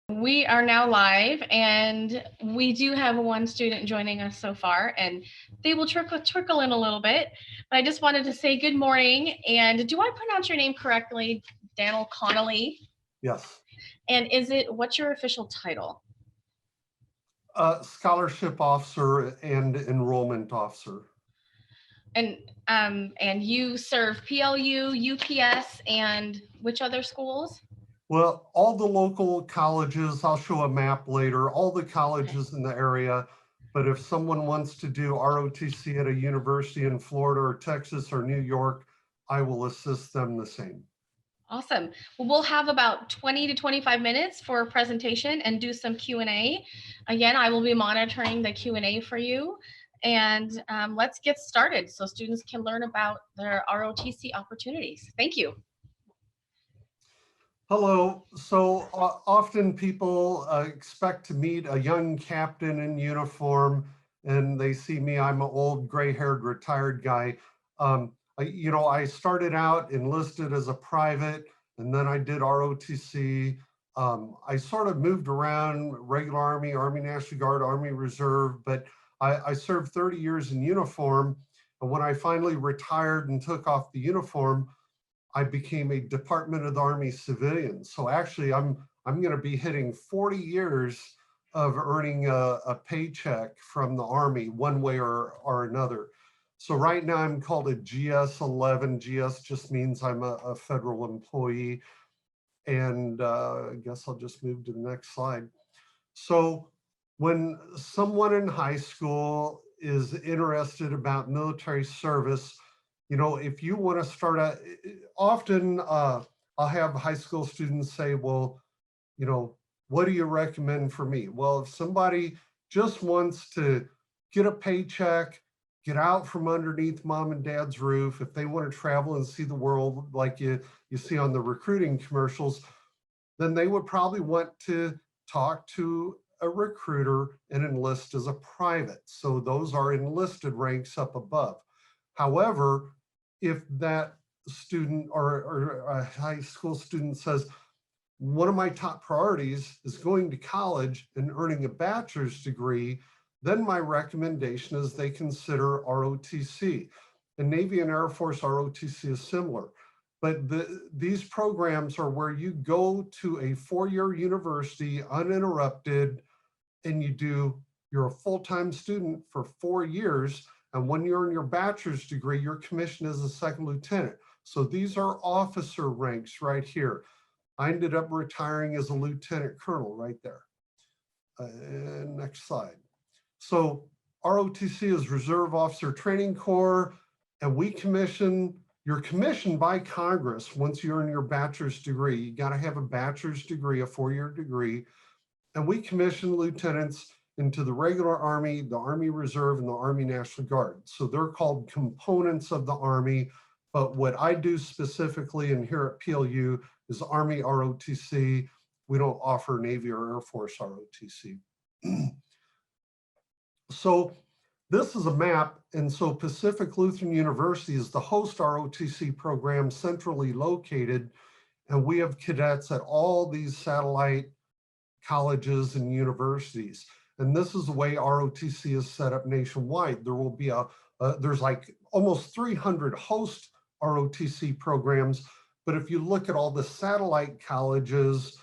We are now live, and we do have one student joining us so far, and they will trickle in a little bit. But I just wanted to say good morning, and do I pronounce your name correctly, Danl Connelly? Yes. And what's your official title? Scholarship officer and enrollment officer. And you serve PLU, UPS, and which other schools? Well, all the local colleges, I'll show a map later, all the colleges in the area. But if someone wants to do ROTC at a university in Florida or Texas or New York, I will assist them the same. Awesome. Well, we'll have about 20 to 25 minutes for a presentation and do some Q&A. Again, I will be monitoring the Q&A for you. And let's get started so students can learn about their ROTC opportunities. Thank you. Hello. So often people expect to meet a young captain in uniform, and they see me, I'm an old gray-haired retired guy. I started out enlisted as a private, and then I did ROTC. I sort of moved around, regular Army, Army National Guard, Army Reserve, but I served 30 years in uniform. And when I finally retired and took off the uniform, I became a Department of the Army civilian. So actually, I'm going to be hitting 40 years of earning a paycheck from the Army one way or another. So right now I'm called a GS-11. GS just means I'm a federal employee. And I guess I'll just move to the next slide. So when someone in high school is interested about military service, if you want to start out, often I'll have high school students say, well, what do you recommend for me? Well, if somebody just wants to get a paycheck, get out from underneath mom and dad's roof, if they want to travel and see the world like you see on the recruiting commercials, then they would probably want to talk to a recruiter and enlist as a private. So those are enlisted ranks up above. However, if that student or a high school student says, one of my top priorities is going to college and earning a bachelor's degree, then my recommendation is they consider ROTC. And Navy and Air Force ROTC is similar. But these programs are where you go to a four-year university uninterrupted, and you're a full-time student for 4 years. And when you earn your bachelor's degree, you're commissioned as a second lieutenant. So these are officer ranks right here. I ended up retiring as a lieutenant colonel right there. Next slide. So ROTC is Reserve Officer Training Corps, and you're commissioned by Congress once you earn your bachelor's degree. You got to have a bachelor's degree, a 4-year degree. And we commission lieutenants into the regular Army, the Army Reserve, and the Army National Guard. So they're called components of the Army. But what I do specifically and here at PLU is Army ROTC. We don't offer Navy or Air Force ROTC. So this is a map. And so Pacific Lutheran University is the host ROTC program centrally located. And we have cadets at all these satellite colleges and universities. And this is the way ROTC is set up nationwide. There will be there's like almost 300 host ROTC programs. But if you look at all the satellite colleges,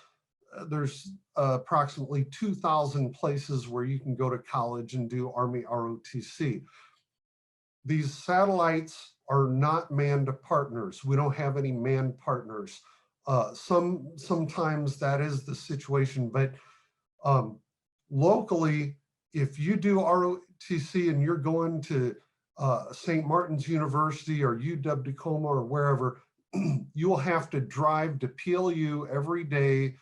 there's approximately 2,000 places where you can go to college and do Army ROTC. These satellites are not manned partners. We don't have any manned partners. Sometimes that is the situation, but locally, if you do ROTC and you're going to St. Martin's University or UW-Tacoma or wherever, you will have to drive to PLU every day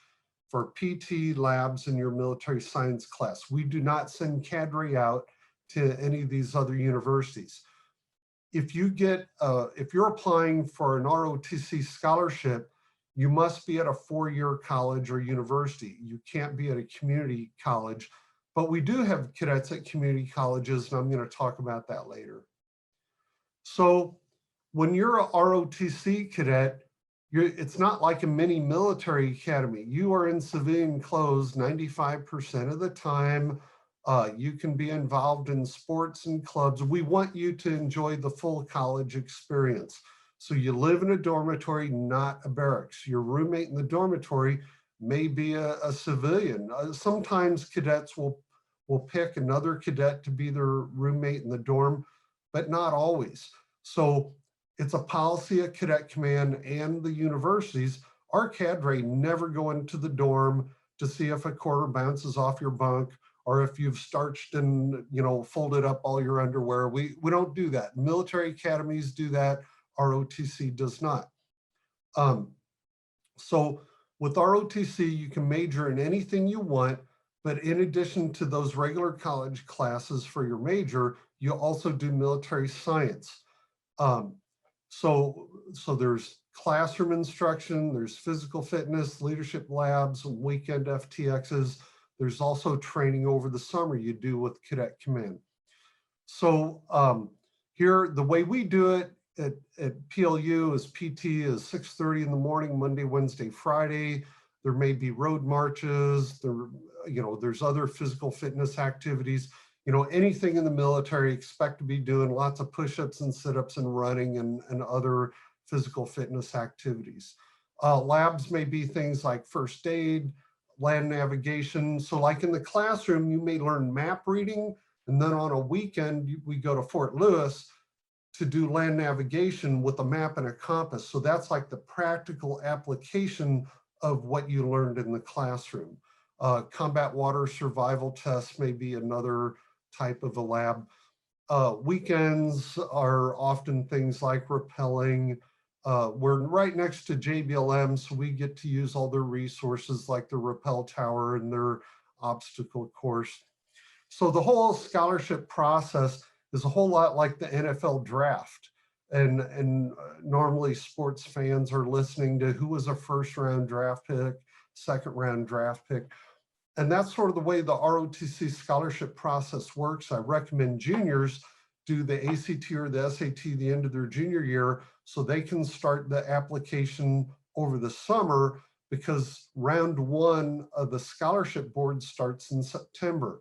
for PT labs in your military science class. We do not send cadre out to any of these other universities. If you're applying for an ROTC scholarship, you must be at a 4-year college or university. You can't be at a community college, but we do have cadets at community colleges, and I'm going to talk about that later. So when you're a ROTC cadet, it's not like a mini military academy. You are in civilian clothes 95% of the time. You can be involved in sports and clubs. We want you to enjoy the full college experience. So you live in a dormitory, not a barracks. Your roommate in the dormitory may be a civilian. Sometimes cadets will pick another cadet to be their roommate in the dorm, but not always. So it's a policy at Cadet Command and the universities. Our cadre never go into the dorm to see if a quarter bounces off your bunk or if you've starched and folded up all your underwear. We don't do that. Military academies do that. ROTC does not. So with ROTC, you can major in anything you want, but in addition to those regular college classes for your major, you also do military science. So there's classroom instruction, there's physical fitness, leadership labs, weekend FTXs. There's also training over the summer you do with Cadet Command. So here, the way we do it at PLU is PT is 6:30 in the morning, Monday, Wednesday, Friday. There may be road marches. There's other physical fitness activities. Anything in the military, expect to be doing lots of push-ups and sit-ups and running and other physical fitness activities. Labs may be things like first aid, land navigation. So like in the classroom, you may learn map reading, and then on a weekend, we go to Fort Lewis to do land navigation with a map and a compass. So that's like the practical application of what you learned in the classroom. Combat water survival tests may be another type of a lab. Weekends are often things like rappelling. We're right next to JBLM, so we get to use all their resources like the rappel tower and their obstacle course. So the whole scholarship process is a whole lot like the NFL draft. And normally sports fans are listening to who was a first round draft pick, second round draft pick. And that's sort of the way the ROTC scholarship process works. I recommend juniors do the ACT or the SAT the end of their junior year so they can start the application over the summer, because round one of the scholarship board starts in September.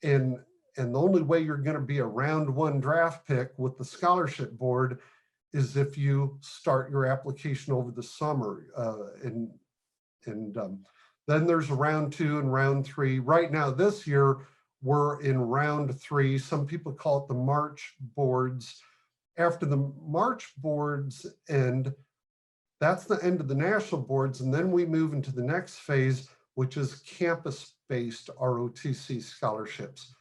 And the only way you're going to be a round one draft pick with the scholarship board is if you start your application over the summer. Then there's round two and round three. Right now, this year, we're in round three. Some people call it the March boards. After the March boards end, that's the end of the national boards. And then we move into the next phase, which is campus-based ROTC scholarships.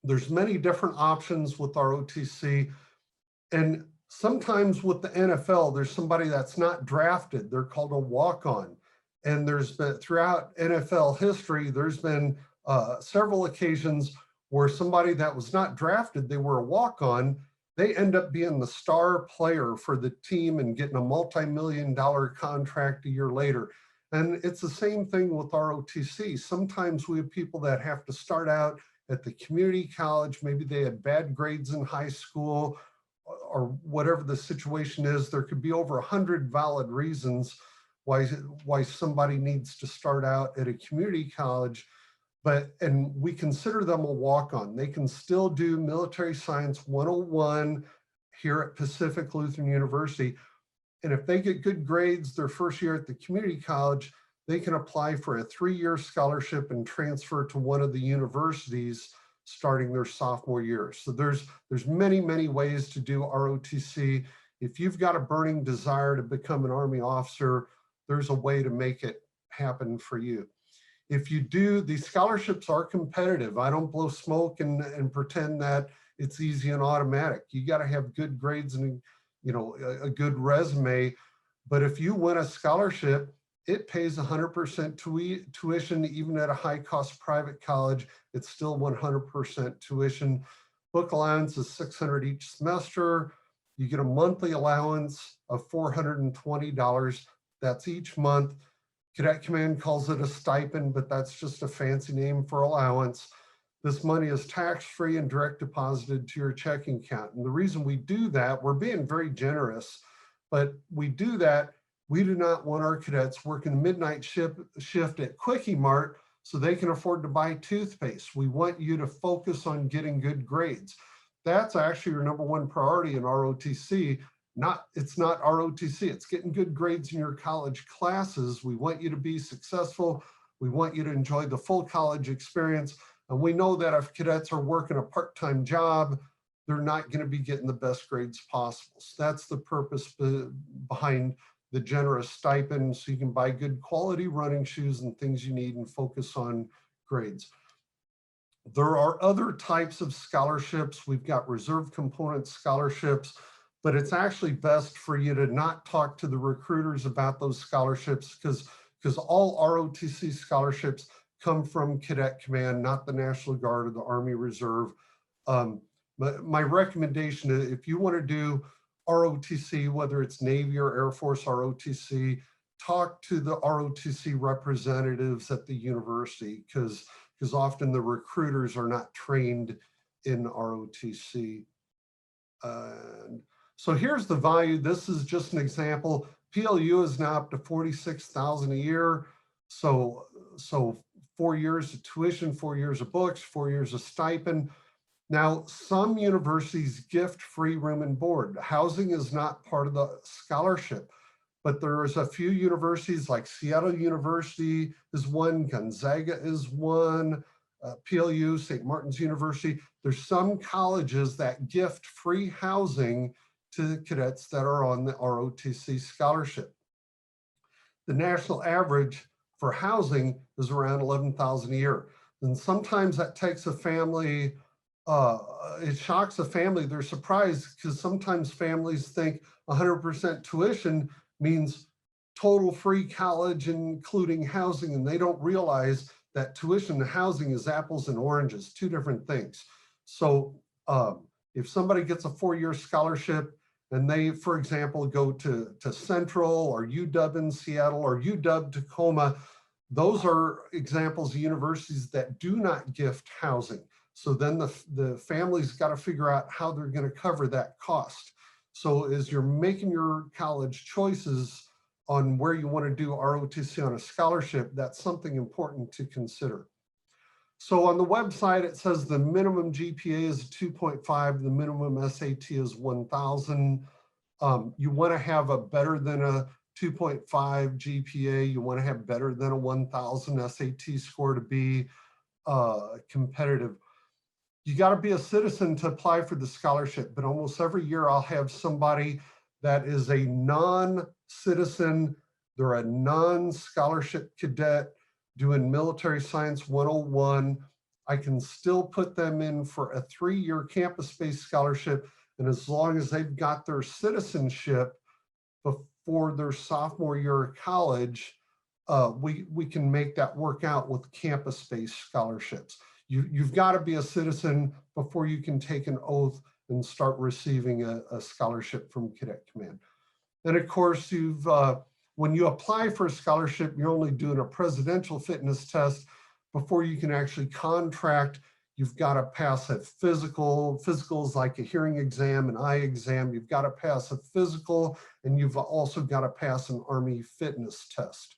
There's many different options with ROTC. And sometimes with the NFL, there's somebody that's not drafted. They're called a walk-on. And there's been, throughout NFL history, there's been several occasions where somebody that was not drafted, they were a walk-on, they end up being the star player for the team and getting a multi-million-dollar contract a year later. And it's the same thing with ROTC. Sometimes we have people that have to start out at the community college. Maybe they had bad grades in high school or whatever the situation is. There could be over 100 valid reasons why somebody needs to start out at a community college, and we consider them a walk-on. They can still do Military Science 101 here at Pacific Lutheran University. And if they get good grades their first year at the community college, they can apply for a 3-year scholarship and transfer to one of the universities starting their sophomore year. So there's many, many ways to do ROTC. If you've got a burning desire to become an Army officer, there's a way to make it happen for you. If you do, these scholarships are competitive. I don't blow smoke and pretend that it's easy and automatic. You got to have good grades and a good resume. But if you win a scholarship, it pays 100% tuition. Even at a high cost private college, it's still 100% tuition. Book allowance is $600 each semester. You get a monthly allowance of $420. That's each month. Cadet Command calls it a stipend, but that's just a fancy name for allowance. This money is tax-free and direct deposited to your checking account. And the reason we do that, we're being very generous, But we do that. We do not want our cadets working the midnight shift at Quickie Mart so they can afford to buy toothpaste. We want you to focus on getting good grades. That's actually your number one priority in ROTC. It's not ROTC, it's getting good grades in your college classes. We want you to be successful. We want you to enjoy the full college experience. And we know that if cadets are working a part-time job, they're not going to be getting the best grades possible. So that's the purpose behind the generous stipend, so you can buy good quality running shoes and things you need and focus on grades. There are other types of scholarships. We've got reserve component scholarships, but it's actually best for you to not talk to the recruiters about those scholarships because all ROTC scholarships come from Cadet Command, not the National Guard or the Army Reserve. But my recommendation is if you want to do ROTC, whether it's Navy or Air Force ROTC, talk to the ROTC representatives at the university because often the recruiters are not trained in ROTC. So here's the value. This is just an example. PLU is now up to $46,000 a year. So 4 years of tuition, 4 years of books, 4 years of stipend. Now, some universities gift free room and board. Housing is not part of the scholarship, but there's a few universities like Seattle University is one, Gonzaga is one, PLU, St. Martin's University. There's some colleges that gift free housing to cadets that are on the ROTC scholarship. The national average for housing is around $11,000 a year. And sometimes that takes a family, it shocks a family. They're surprised because sometimes families think 100% tuition means total free college, including housing, and they don't realize that tuition and housing is apples and oranges, two different things. So if somebody gets a 4-year scholarship and they, for example, go to Central or UW in Seattle or UW Tacoma, those are examples of universities that do not gift housing. So then the family's got to figure out how they're going to cover that cost. So as you're making your college choices on where you want to do ROTC on a scholarship, that's something important to consider. So on the website, it says the minimum GPA is 2.5, the minimum SAT is 1,000. You want to have a better than a 2.5 GPA. You want to have better than a 1,000 SAT score to be competitive. You got to be a citizen to apply for the scholarship, but almost every year I'll have somebody that is a non-citizen, they're a non-scholarship cadet doing Military Science 101. I can still put them in for a 3-year campus-based scholarship, and as long as they've got their citizenship before their sophomore year of college, we can make that work out with campus-based scholarships. You've got to be a citizen before you can take an oath and start receiving a scholarship from Cadet Command. And of course, when you apply for a scholarship, you're only doing a presidential fitness test before you can actually contract. You've got to pass a physical. Physicals like a hearing exam, an eye exam. You've got to pass a physical, and you've also got to pass an Army fitness test.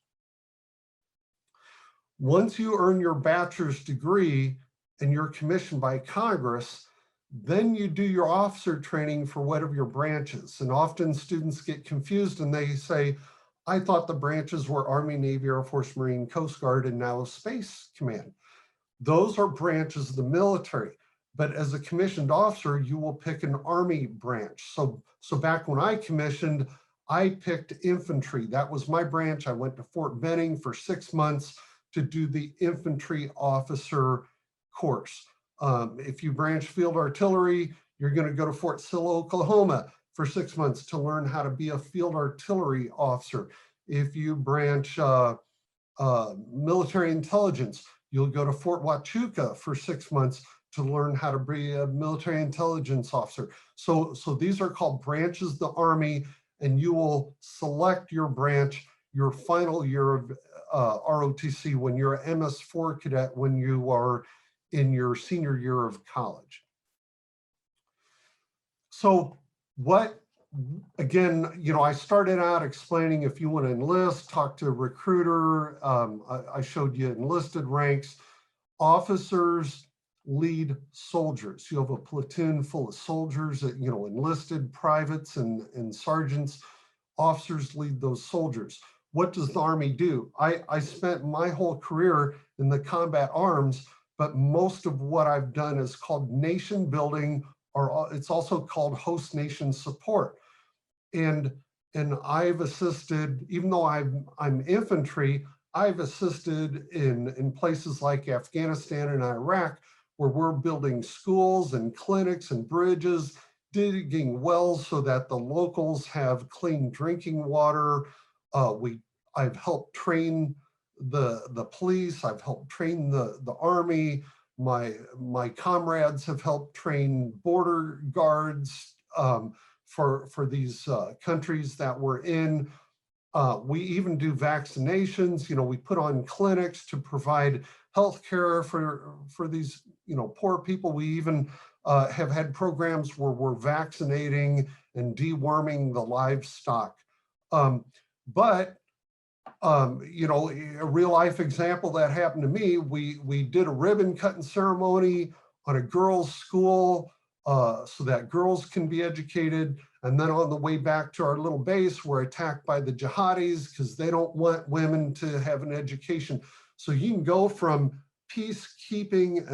Once you earn your bachelor's degree and you're commissioned by Congress, then you do your officer training for whatever your branch is. And often students get confused and they say, I thought the branches were Army, Navy, Air Force, Marine, Coast Guard, and now Space Command. Those are branches of the military. But as a commissioned officer, you will pick an Army branch. So back when I commissioned, I picked infantry. That was my branch. I went to Fort Benning for 6 months to do the infantry officer course. If you branch field artillery, you're going to go to Fort Sill, Oklahoma for 6 months to learn how to be a field artillery officer. If you branch military intelligence, you'll go to Fort Huachuca for 6 months to learn how to be a military intelligence officer. So these are called branches of the Army, and you will select your branch your final year of ROTC when you're an MS4 cadet, when you are in your senior year of college. So what again, I started out explaining if you want to enlist, talk to a recruiter. I showed you enlisted ranks. Officers lead soldiers. You have a platoon full of soldiers that, enlisted privates and sergeants. Officers lead those soldiers. What does the Army do? I spent my whole career in the combat arms, but most of what I've done is called nation building, or it's also called host nation support. And I've assisted, even though I'm infantry, I've assisted in places like Afghanistan and Iraq, where we're building schools and clinics and bridges, digging wells so that the locals have clean drinking water. I've helped train the police. I've helped train the Army. My comrades have helped train border guards for these countries that we're in. We even do vaccinations. We put on clinics to provide health care for these poor people. We even have had programs where we're vaccinating and deworming the livestock. But a real life example that happened to me, we did a ribbon cutting ceremony on a girls' school so that girls can be educated. And then on the way back to our little base, we're attacked by the jihadis because they don't want women to have an education. So you can go from peacekeeping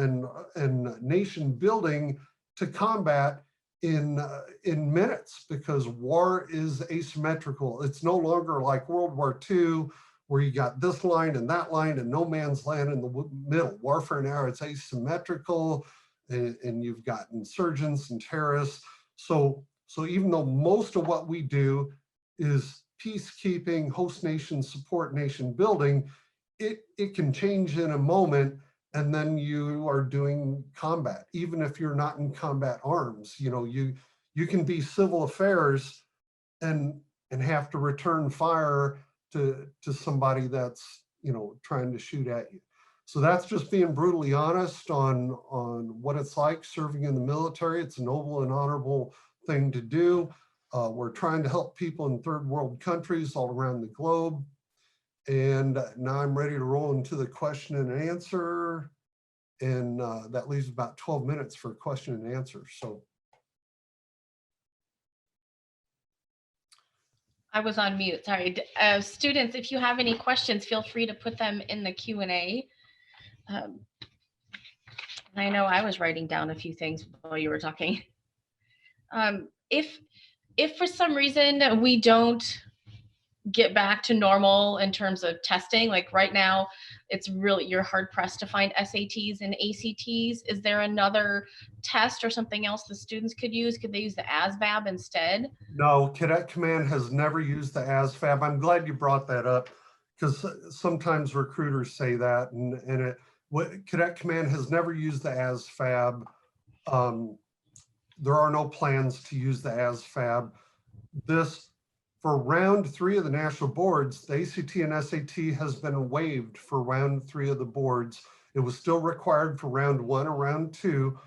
and nation building to combat in minutes, because war is asymmetrical. It's no longer like World War II, where you got this line and that line and no man's land in the middle. Warfare now, it's asymmetrical, and you've got insurgents and terrorists. So even though most of what we do is peacekeeping, host nation support, nation building, it can change in a moment, and then you are doing combat. Even if you're not in combat arms, you can be civil affairs and have to return fire to somebody that's trying to shoot at you. So that's just being brutally honest on what it's like serving in the military. It's a noble and honorable thing to do. We're trying to help people in third world countries all around the globe. And now I'm ready to roll into the question and answer. And that leaves about 12 minutes for question and answer. So. I was on mute, sorry. Students, if you have any questions, feel free to put them in the Q&A. I know I was writing down a few things while you were talking. If for some reason we don't get back to normal in terms of testing, like right now, it's really, you're hard pressed to find SATs and ACTs. Is there another test or something else the students could use? Could they use the ASVAB instead? No, Cadet Command has never used the ASVAB. I'm glad you brought that up, because sometimes recruiters say that, and Cadet Command has never used the ASVAB. There are no plans to use the ASVAB. For round 3 of the national boards, the ACT and SAT has been waived for round 3 of the boards. It was still required for round 1 or round 2,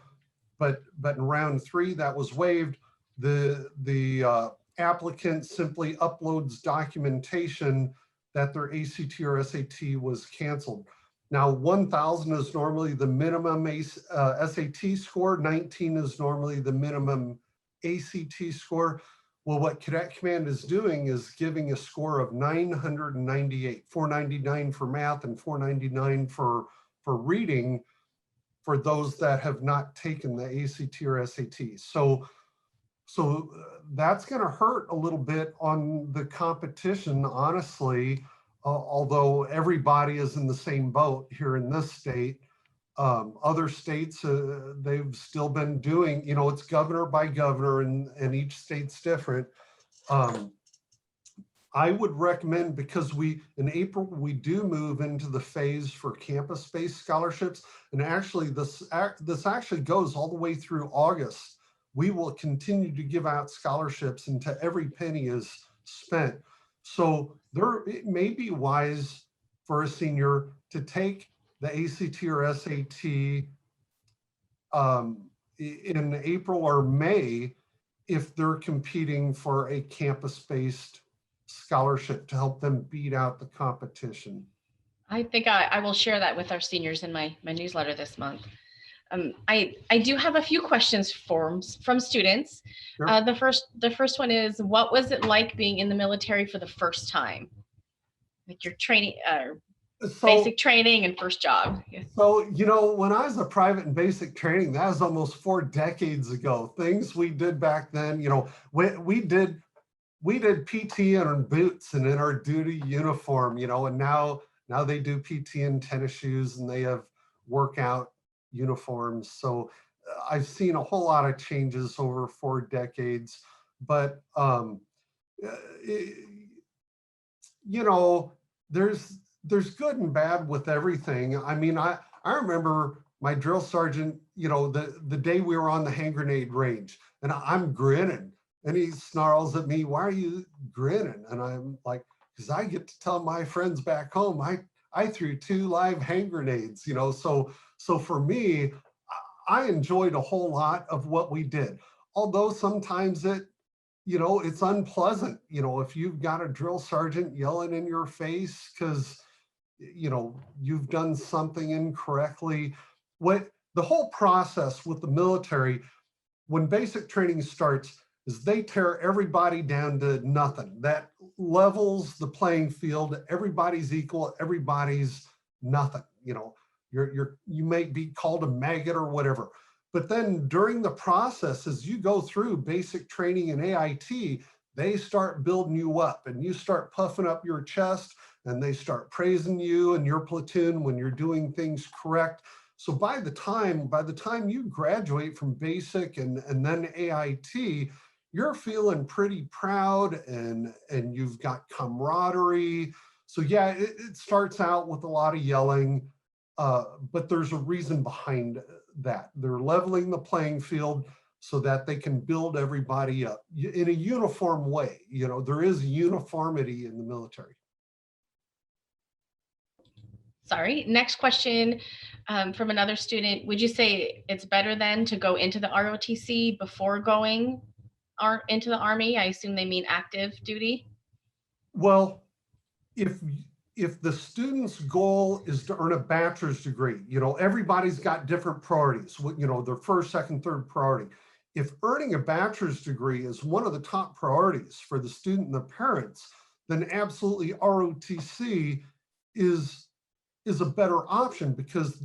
but in round 3 that was waived. The applicant simply uploads documentation that their ACT or SAT was canceled. Now 1,000 is normally the minimum SAT score, 19 is normally the minimum ACT score. Well, what Cadet Command is doing is giving a score of 998, 499 for math and 499 for reading for those that have not taken the ACT or SAT. So that's going to hurt a little bit on the competition, honestly, although everybody is in the same boat here in this state. Other states, they've still been doing, it's governor by governor, and each state's different. I would recommend, because in April, we do move into the phase for campus-based scholarships. And actually, this actually goes all the way through August. We will continue to give out scholarships until every penny is spent. So it may be wise for a senior to take the ACT or SAT in April or May, if they're competing for a campus-based scholarship to help them beat out the competition. I think I will share that with our seniors in my newsletter this month. I do have a few questions from students. Sure. The first one is, what was it like being in the military for the first time? Like your training, basic training and first job. So, you know, when I was a private and basic training, that was almost 4 decades ago. Things we did back then, you know, we did PT in boots and in our duty uniform, you know, and now they do PT in tennis shoes and they have workout uniforms. So I've seen a whole lot of changes over 4 decades, but you know, there's good and bad with everything. I mean, I remember my drill sergeant, you know, the day we were on the hand grenade range, and I'm grinning, and he snarls at me, "Why are you grinning?" And I'm like, "Because I get to tell my friends back home I threw 2 live hand grenades," you know. So for me, I enjoyed a whole lot of what we did, although sometimes you know, it's unpleasant, you know, if you've got a drill sergeant yelling in your face because, you know, you've done something incorrectly. What the whole process with the military, when basic training starts, is they tear everybody down to nothing. That levels the playing field. Everybody's equal. Everybody's nothing. You know, you may be called a maggot or whatever. But then during the process, as you go through basic training in AIT, they start building you up and you start puffing up your chest and they start praising you and your platoon when you're doing things correct. So by the time you graduate from basic and then AIT, you're feeling pretty proud and you've got camaraderie. So yeah, it starts out with a lot of yelling, but there's a reason behind that. They're leveling the playing field so that they can build everybody up in a uniform way. You know, there is uniformity in the military. Sorry, next question from another student. Would you say it's better then to go into the ROTC before going into the Army? I assume they mean active duty. Well, if the student's goal is to earn a bachelor's degree, you know, everybody's got different priorities, you know, their first, second, third priority. If earning a bachelor's degree is one of the top priorities for the student and the parents, then absolutely ROTC is a better option, because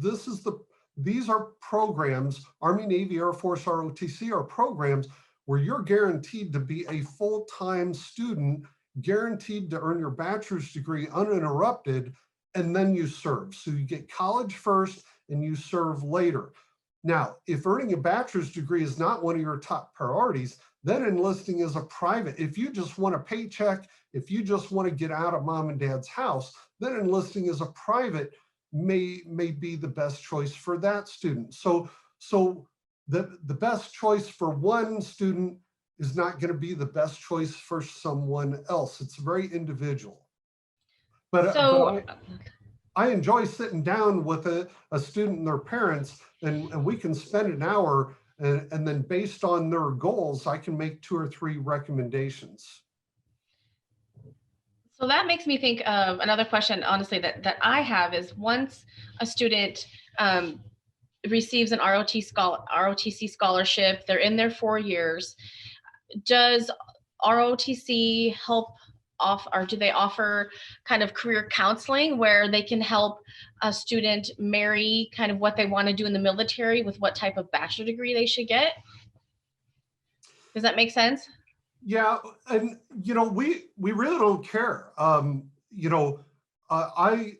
these are programs, Army, Navy, Air Force, ROTC are programs where you're guaranteed to be a full-time student, guaranteed to earn your bachelor's degree uninterrupted, and then you serve. So you get college first and you serve later. Now, if earning a bachelor's degree is not one of your top priorities, then enlisting is a private. If you just want a paycheck, if you just want to get out of mom and dad's house, then enlisting as a private may be the best choice for that student. So the best choice for one student is not going to be the best choice for someone else. It's very individual. But I enjoy sitting down with a student and their parents, and we can spend an hour, and then based on their goals, I can make 2 or 3 recommendations. So that makes me think of another question, honestly, that I have is, once a student receives an ROTC scholarship, they're in their 4 years, does ROTC help or do they offer kind of career counseling where they can help a student marry kind of what they want to do in the military with what type of bachelor degree they should get? Does that make sense? Yeah, and you know, we really don't care. You know, I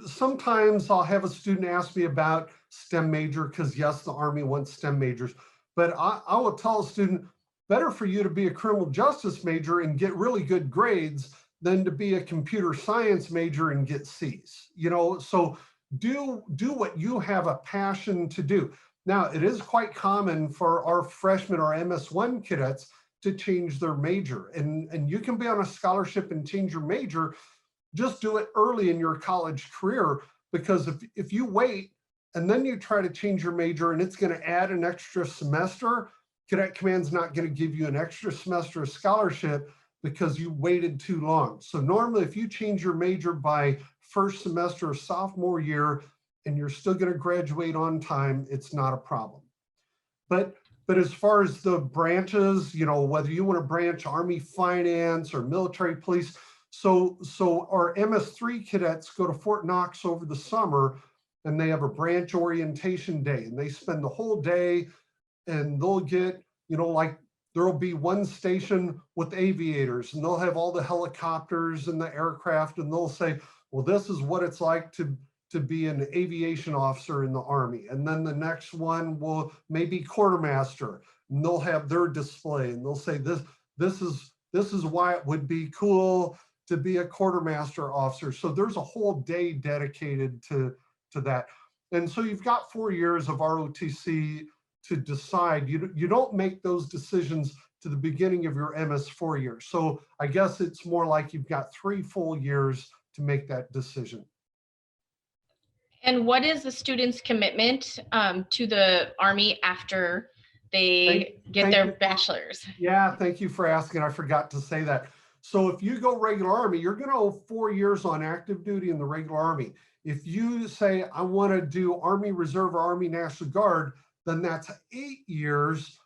sometimes I'll have a student ask me about STEM major, because yes, the Army wants STEM majors, but I will tell a student, better for you to be a criminal justice major and get really good grades than to be a computer science major and get C's. You know, so do what you have a passion to do. Now, it is quite common for our freshmen or MS1 cadets to change their major, and you can be on a scholarship and change your major. Just do it early in your college career, because if you wait and then you try to change your major and it's going to add an extra semester, Cadet Command's not going to give you an extra semester of scholarship because you waited too long. So normally if you change your major by first semester of sophomore year and you're still going to graduate on time, it's not a problem. But as far as the branches, you know, whether you want to branch Army Finance or military police, so our MS3 cadets go to Fort Knox over the summer and they have a branch orientation day and they spend the whole day and they'll get, you know, like there'll be one station with aviators and they'll have all the helicopters and the aircraft and they'll say, well, this is what it's like to be an aviation officer in the Army. And then the next one will maybe quartermaster and they'll have their display and they'll say, this is why it would be cool to be a quartermaster officer. So there's a whole day dedicated to that. And so you've got 4 years of ROTC to decide. You don't make those decisions to the beginning of your MS 4 year. So I guess it's more like you've got 3 full years to make that decision. And what is the student's commitment to the Army after they get their bachelor's? Yeah, thank you for asking. I forgot to say that. So if you go regular Army, you're going to owe 4 years on active duty in the regular Army. If you say, I want to do Army Reserve or Army National Guard, then that's 8 years,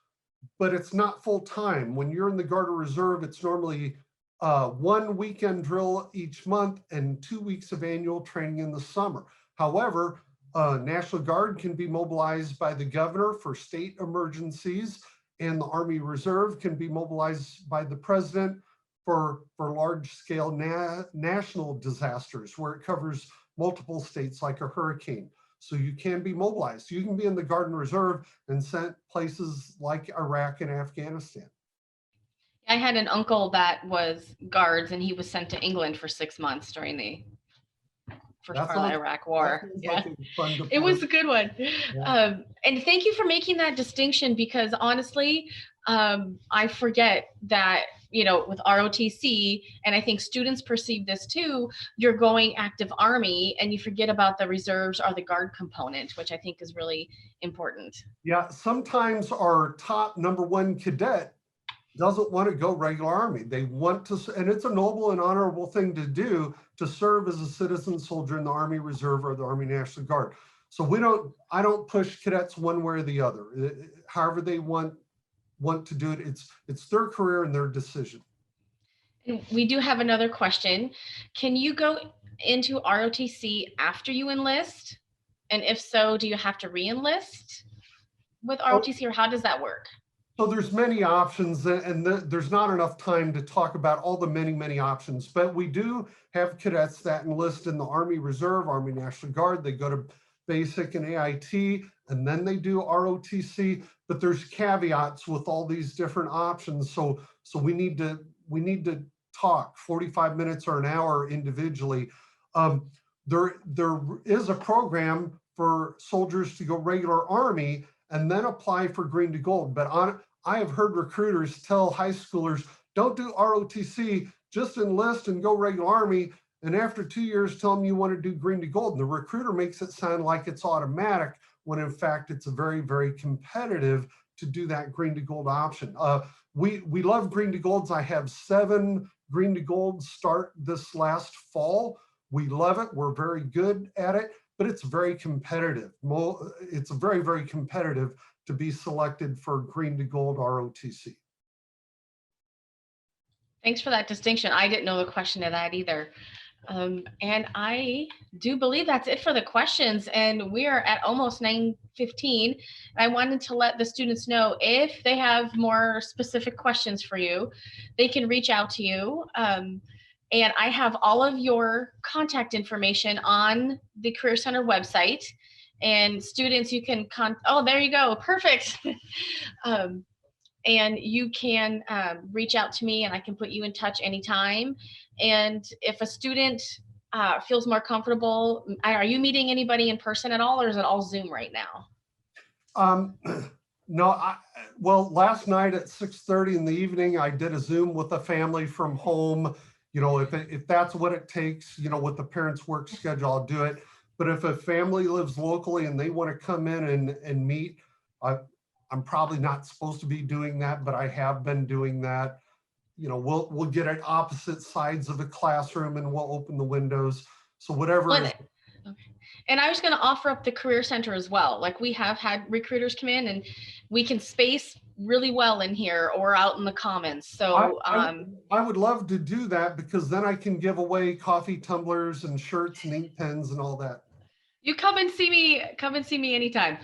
but it's not full time. When you're in the Guard or Reserve, it's normally 1 weekend drill each month and 2 weeks of annual training in the summer. However, National Guard can be mobilized by the governor for state emergencies, and the Army Reserve can be mobilized by the president for large-scale national disasters where it covers multiple states like a hurricane. So you can be mobilized. You can be in the Guard and Reserve and sent places like Iraq and Afghanistan. I had an uncle that was Guards and he was sent to England for 6 months during the first part of the Iraq War. Yeah, like it was a good one. Yeah. And thank you for making that distinction, because honestly, I forget that, you know, with ROTC, and I think students perceive this too, you're going active Army and you forget about the reserves or the Guard component, which I think is really important. Yeah, sometimes our top #1 cadet doesn't want to go regular Army. They want to, and it's a noble and honorable thing to do, to serve as a citizen soldier in the Army Reserve or the Army National Guard. So I don't push cadets one way or the other. However they want to do it, it's their career and their decision. And we do have another question. Can you go into ROTC after you enlist? And if so, do you have to re-enlist with ROTC, or how does that work? So there's many options, and there's not enough time to talk about all the many options, but we do have cadets that enlist in the Army Reserve, Army National Guard. They go to basic and AIT, and then they do ROTC, but there's caveats with all these different options. So we need to talk 45 minutes or an hour individually. There is a program for soldiers to go regular Army and then apply for green to gold. But I have heard recruiters tell high schoolers, don't do ROTC, just enlist and go regular Army. And after 2 years, tell them you want to do green to gold. And the recruiter makes it sound like it's automatic, when in fact, it's very, very competitive to do that green to gold option. We love green to golds. I have 7 green to golds start this last fall. We love it. We're very good at it, but it's very competitive. It's very, very competitive to be selected for green to gold ROTC. Thanks for that distinction. I didn't know the question to that either. And I do believe that's it for the questions, and we are at almost 9:15. I wanted to let the students know, if they have more specific questions for you, they can reach out to you. And I have all of your contact information on the Career Center website. And students, you can oh, there you go, perfect. And you can reach out to me and I can put you in touch anytime. And if a student feels more comfortable, are you meeting anybody in person at all, or is it all Zoom right now? No, well, last night at 6:30 in the evening, I did a Zoom with a family from home. You know, if that's what it takes, you know, with the parents' work schedule, I'll do it. But if a family lives locally and they want to come in and meet, I'm probably not supposed to be doing that, but I have been doing that. You know, we'll get at opposite sides of the classroom and we'll open the windows. So whatever is. Okay. And I was going to offer up the Career Center as well. Like we have had recruiters come in and we can space really well in here or out in the commons. So I would love to do that, because then I can give away coffee tumblers and shirts and ink pens and all that. you come and see me anytime.